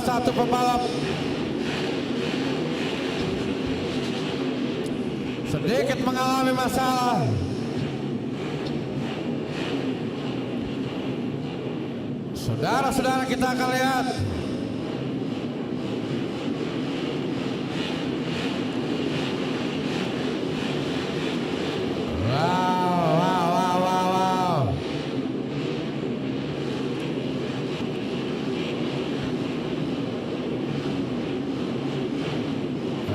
satu pembalap sedikit mengalami masalah. Saudara-saudara, kita akan lihat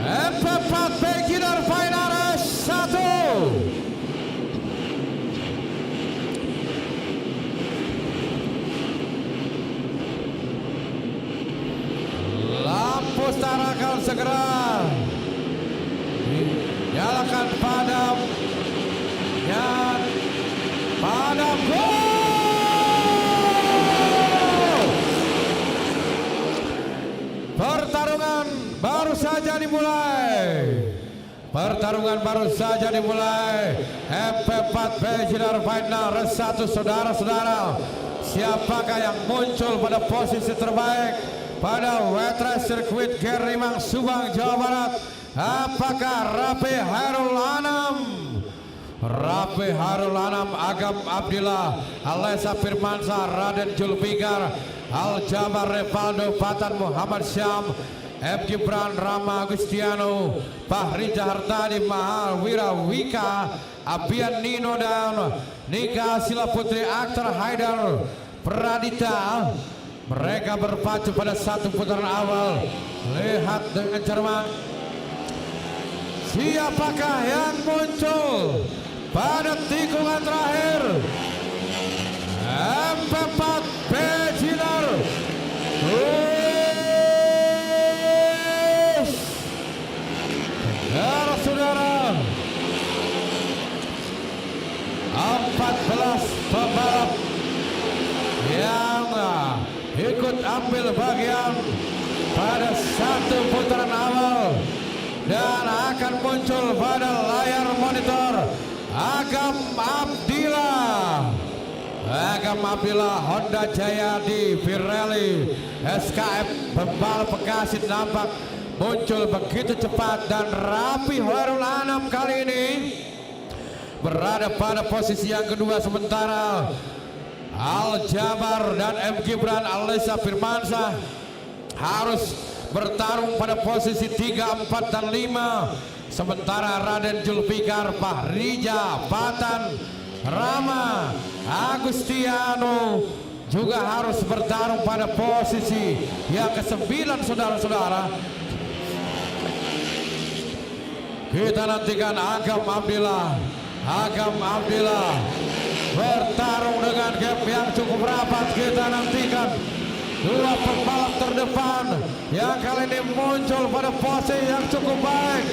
F4 Beginner Final S1. Lampu start akan segera dinyalakan padam dan padam. Pertarungan baru saja dimulai. MP4 Beginner Final S1. Saudara-saudara, siapakah yang muncul pada posisi terbaik pada Wet Race Sirkuit Gerimang Subang, Jawa Barat? Apakah Rapi Hairul Anam, Agam Abdillah, Alesa Firmansyah, Raden Julfikar, Aljabar Revaldo, Fatan Muhammad Syam, M. Gibran, Rama Agustiano, Fahrija Hartadi, Mahal Wirawika, Abian Nino, dan Nika Sila Putri, Akhtar Haidar Pradita. Mereka berpacu pada satu putaran awal. Lihat dengan cermat siapakah yang muncul pada tikungan terakhir. MP4 Beginner. Saudara-saudara, 14 pembalap yang ikut ambil bagian pada satu putaran awal dan akan muncul pada layar monitor. Agam Abdillah Honda Jaya di Pirelli SKF, pembalap Bekasi, nampak muncul begitu cepat. Dan Rapi Hairul Anam kali ini berada pada posisi yang kedua, sementara Aljabar dan M. Gibran, Alesa Firmansyah harus bertarung pada posisi 3, 4, dan 5. Sementara Raden Julfikar, Fahrija, Fatan, Rama, Agustiano juga harus bertarung pada posisi yang ke-9. Saudara-saudara, kita nantikan Agam Abdillah bertarung dengan gap yang cukup rapat. Kita nantikan dua pembalap terdepan yang kali ini muncul pada posisi yang cukup baik.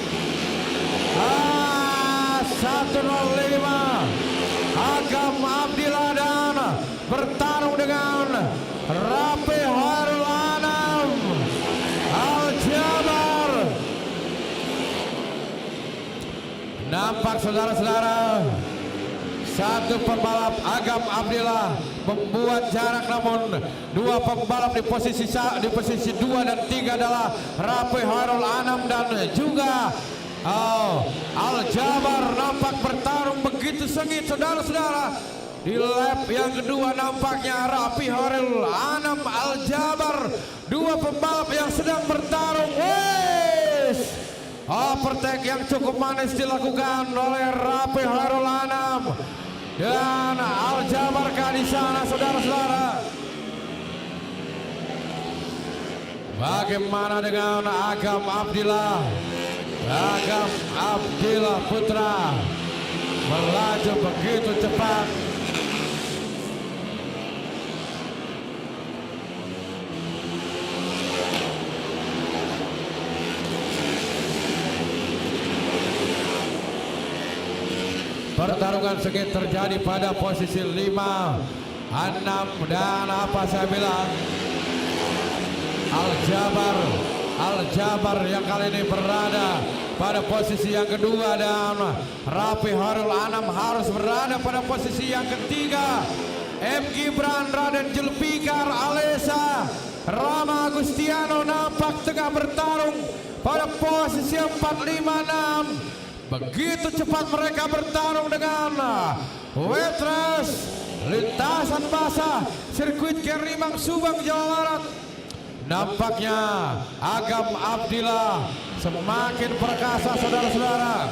105 Agam Abdillah dan bertarung dengan Rapi Hairul Anam, Aljabar. Nampak saudara-saudara, satu pembalap Agam Abdillah membuat jarak, namun dua pembalap di posisi 2 dan 3 adalah Rapi Hairul Anam dan juga Aljabar. Nampak bertarung begitu sengit, saudara-saudara. Di lap yang kedua nampaknya Rapi Hairul Anam, Aljabar, dua pembalap yang sedang bertarung. Overtake yang cukup manis dilakukan oleh Rapi Hairul Anam dan Aljabar di sana, saudara-saudara. Bagaimana dengan Agam Abdillah? Agam Abdillah putra melaju begitu cepat. Pertarungan sengit terjadi pada posisi 5, 6, dan apa saya bilang, Aljabar yang kali ini berada pada posisi yang kedua dan Rapi Hairul Anam harus berada pada posisi yang ketiga. M. Gibran, Raden Julfikar, Alesa Rama Agustiano nampak tengah bertarung pada posisi 456. Begitu cepat mereka bertarung dengan Wetras lintasan basah sirkuit Kerimang Subang Jawa Barat. Nampaknya Agam Abdillah semakin perkasa saudara-saudara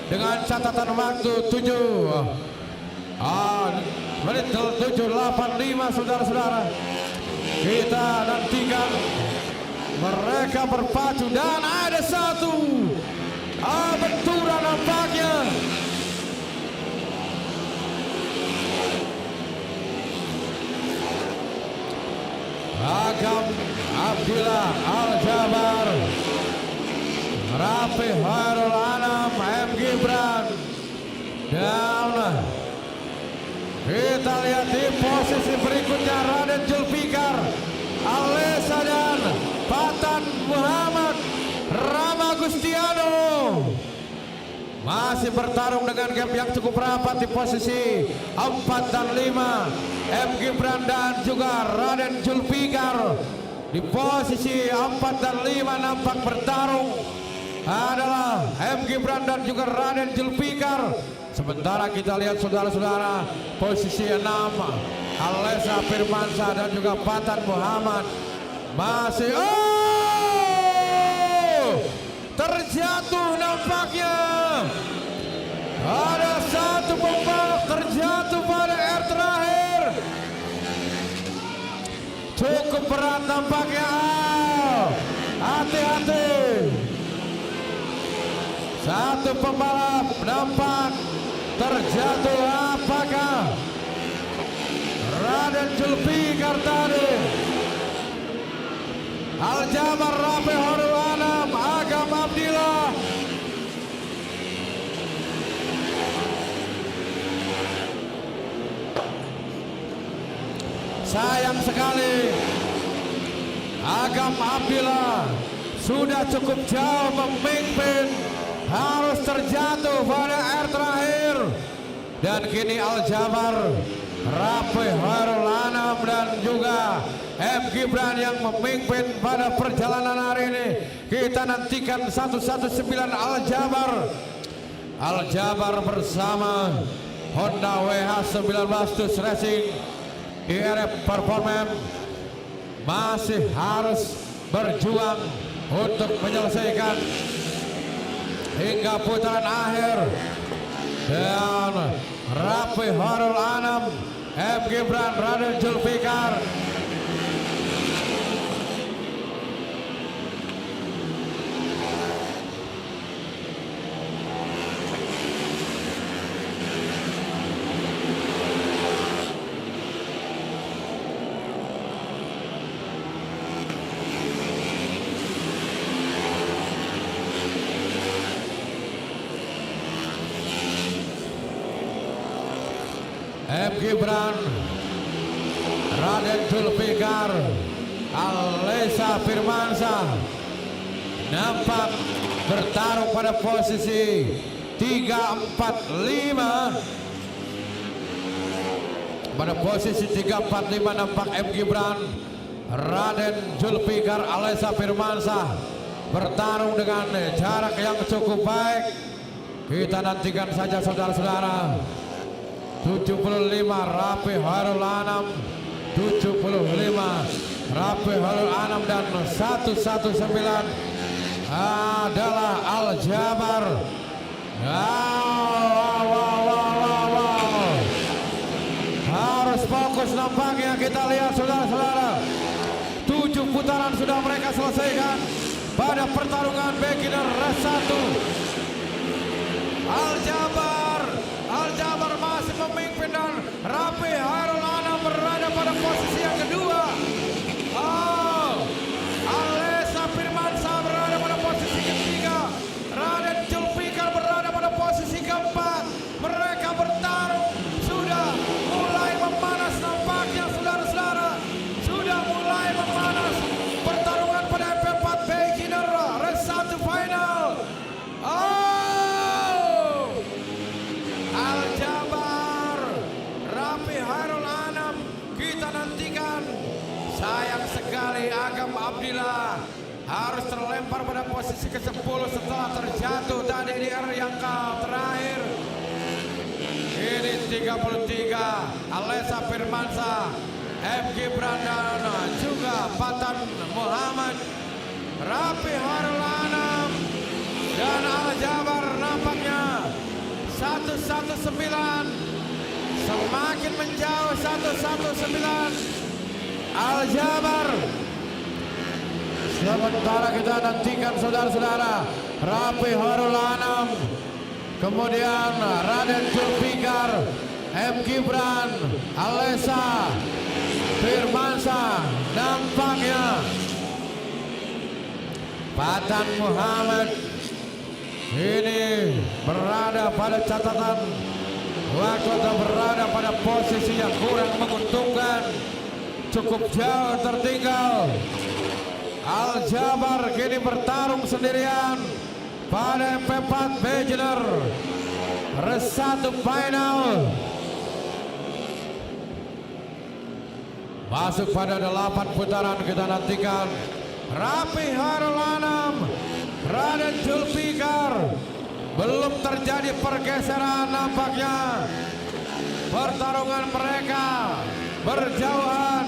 dengan catatan waktu 7:7:85 saudara-saudara. Kita nantikan mereka berpacu dan ada satu benturan nampaknya. Agam Abdillah Al-Jabar, Rafi Hairul Anam, M. Gibran, dan kita lihat di posisi berikutnya Raden Julfikar, Alesa dan Patan Muhammad. Rama Agustiano masih bertarung dengan gap yang cukup rapat di posisi 4 dan 5. M. Gibran dan juga Raden Julfikar di posisi 4 dan 5 nampak bertarung adalah M. Gibran dan juga Raden Julfikar. Sementara kita lihat saudara-saudara posisi 6 Alesa Firmansyah dan juga Patan Muhammad masih terjatuh nampaknya. Ada satu pembalap terjatuh pada air terakhir. Cukup berat nampaknya. Hati-hati. Satu pembalap nampak terjatuh. Apakah Raden Julfikar tadi? Al-Jabar, Rafi Hairul Anam, Agam Abdillah. Sayang sekali Agam Abdillah sudah cukup jauh memimpin, harus terjatuh pada air terakhir. Dan kini Al-Jabar, Rafi Hairul Anam dan juga M. Gibran yang memimpin pada perjalanan hari ini. Kita nantikan 119 Al-Jabar. Al-Jabar bersama Honda WH19 TUS Racing IRF Performance masih harus berjuang untuk menyelesaikan hingga putaran akhir. Dan Rafi Hairul Anam, M. Gibran, Raden Julfikar M. Gibran, Raden Julfikar, Alesa Firmansyah nampak bertarung pada posisi 3, 4, 5. Pada posisi 3, 4, 5 nampak M. Gibran, Raden Julfikar, Alesa Firmansyah bertarung dengan jarak yang cukup baik. Kita nantikan saja saudara-saudara. 75 Rafi Hairul Anam, 75 Rafi Hairul Anam dan 119 adalah Al-Jabar. Harus fokus nampaknya. Kita lihat saudara-saudara, 7 putaran sudah mereka selesaikan pada pertarungan beginner race 1. Al-Jabar masih memimpin dan Rafi Hairul Anam berada pada posisi yang kedua. Alesa Firmansyah berada pada posisi ketiga. Raden Julfikar berada pada posisi keempat. Mereka bertarung sudah mulai memanas nampaknya saudara-saudara. Sudah mulai memanas pertarungan pada MP4 beginner race 1 final. Al-Jabar, Rafi posisi ke-10 setelah terjatuh tadi di yang terakhir. Ini 33 Alessa Firmansa, M. Gibran dan juga Patan Muhammad, Rapi Hoirul Anam dan Al Jabar nampaknya 119 semakin menjauh 119 Al Jabar. Sementara kita nantikan saudara-saudara Rapi Hoirul Anam, kemudian Raden Zulfikar, M. Gibran, Alessa Firmansa, nampaknya Patan Muhammad ini berada pada catatan waktu atau berada pada posisi yang kurang menguntungkan, cukup jauh tertinggal. Al Jabar kini bertarung sendirian pada MP4 Beginner Race 1 final. Masuk pada 8 putaran, kita nantikan Rapi Hoirul Anam, Raden Zulfikar. Belum terjadi pergeseran nampaknya. Pertarungan mereka berjauhan.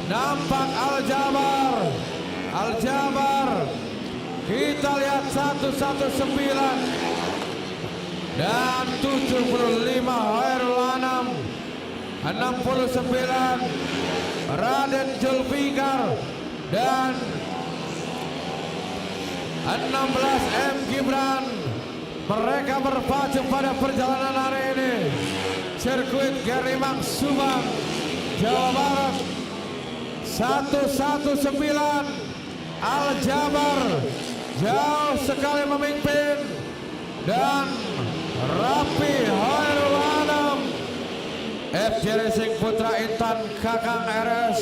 Nampak Al Jabar, kita lihat 119 dan 75 Hoirul Anam, 69 Raden Zulfikar dan 16 M. Gibran. Mereka berpacu pada perjalanan hari ini. Sirkuit Gerimang Subang, Jawa Barat. 119 Al Jabar jauh sekali memimpin dan Rapi Hoirul Anam, FJ Racing Putra Intan Kakang RS,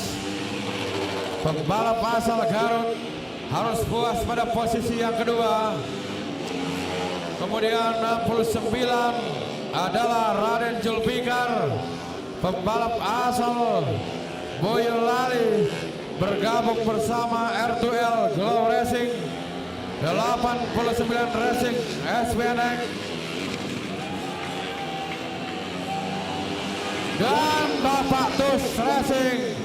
pembalap asal Garut, harus puas pada posisi yang kedua. Kemudian 69 adalah Raden Zulfikar, pembalap asal Boyolali, bergabung bersama R2L Glow Racing. 89 Racing SBNX dan Bapak Tus Racing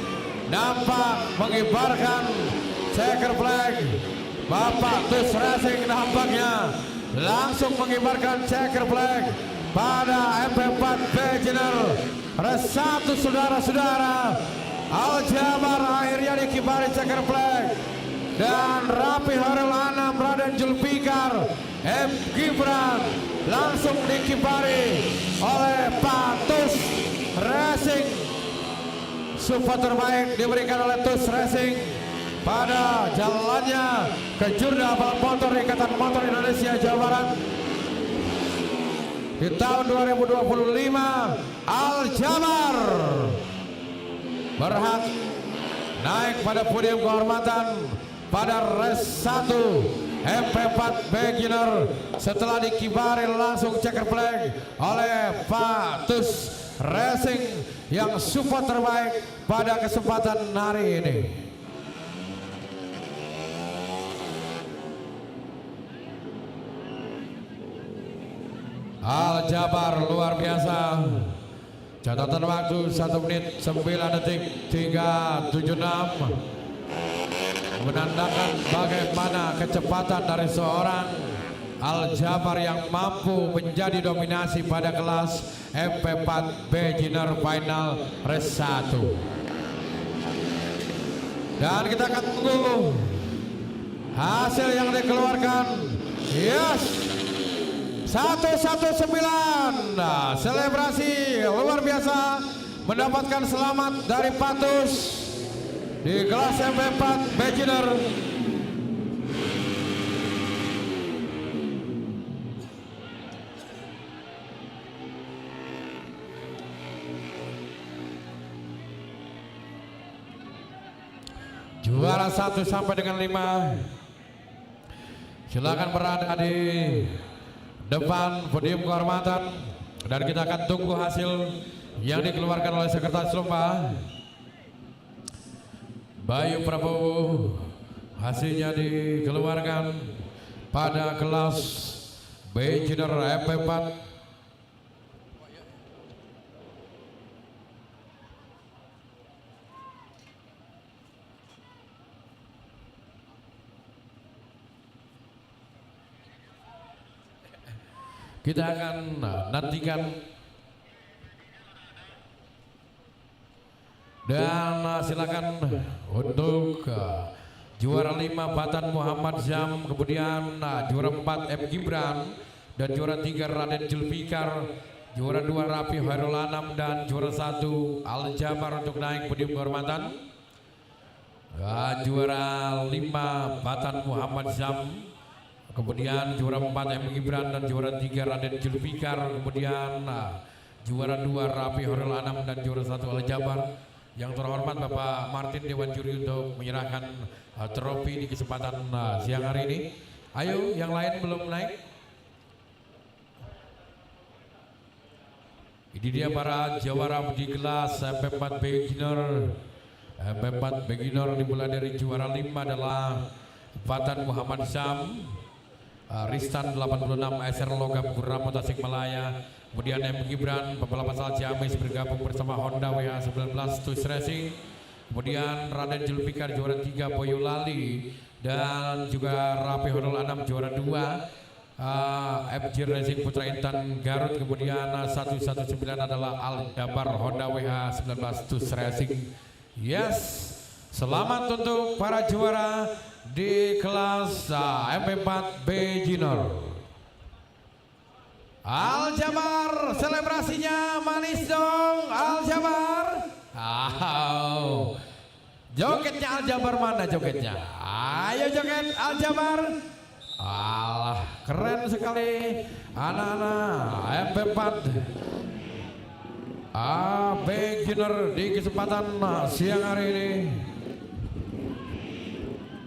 nampak mengibarkan checker flag. Bapak Tus Racing nampaknya langsung mengibarkan checker flag pada MP4 Beginner Race 1. Saudara-saudara, Al Jabar akhirnya dikibari checker flag dan Rapi Hoirul Anam, Raden Zulfikar, M. Gibran langsung dikibari oleh Pak Tus Racing. Support terbaik diberikan oleh Tus Racing pada jalannya ke Jurda Balap Motor Ikatan Motor Indonesia Jawa Barat di tahun 2025. Al Jabar berhak naik pada podium kehormatan pada Race 1 MP4 Beginner setelah dikibari langsung checker flag oleh Pak Tus Racing yang support terbaik pada kesempatan hari ini. Al Jabar luar biasa. Catatan waktu 1 menit 9 detik 376 menandakan bagaimana kecepatan dari seorang Al Jabar yang mampu menjadi dominasi pada kelas MP4 Beginner Final Race 1. Dan kita akan tunggu hasil yang dikeluarkan. Yes, 119. Nah, selebrasi luar biasa mendapatkan selamat dari Patus di kelas MP4 Beginner. Juara 1 sampai dengan 5 silakan berada di depan podium kehormatan dan kita akan tunggu hasil yang dikeluarkan oleh Sekretaris Lomba Bayu Prabowo hasilnya dikeluarkan pada kelas beginner MP4. Kita akan nantikan dan silakan untuk juara 5 Batan Muhammad Syam, kemudian juara 4 M Gibran, dan juara 3 Raden Julfikar, juara 2 Rafi Hoirul Anam, dan juara 1 Al Jabar untuk naik podium kehormatan. Juara 5 Batan Muhammad Syam, kemudian juara 4 M Gibran, dan juara 3 Raden Julfikar, kemudian juara 2 Rafi Hoirul Anam, dan juara 1 Al Jabar. Yang terhormat Bapak Martin Dewan Juri untuk menyerahkan trofi di kesempatan siang hari ini. Ayo, yang lain belum naik. Ini dia para jawara di kelas MP4 Beginner. MP4 Beginner dimulai dari juara 5 adalah Batan Muhammad Syam, Ristan 86 SR Logam Guramo Tasikmalaya. Kemudian M Gibran pembalap asal Ciamis bergabung bersama Honda WH19 TUS Racing. Kemudian Raden Julfikar juara 3 Boyolali, dan juga Rafi Hoirul Anam juara 2 FJ Racing Putra Intan Garut. Kemudian 119 adalah Al Jabar Honda WH19 TUS Racing. Yes, selamat untuk para juara di kelas MP4 Beginner. Al Jabar, selebrasinya manis dong, Al Jabar. Jogetnya Al Jabar mana jogetnya? Ayo joget Al Jabar. Alah, keren sekali anak-anak MP4 Beginner di kesempatan siang hari ini.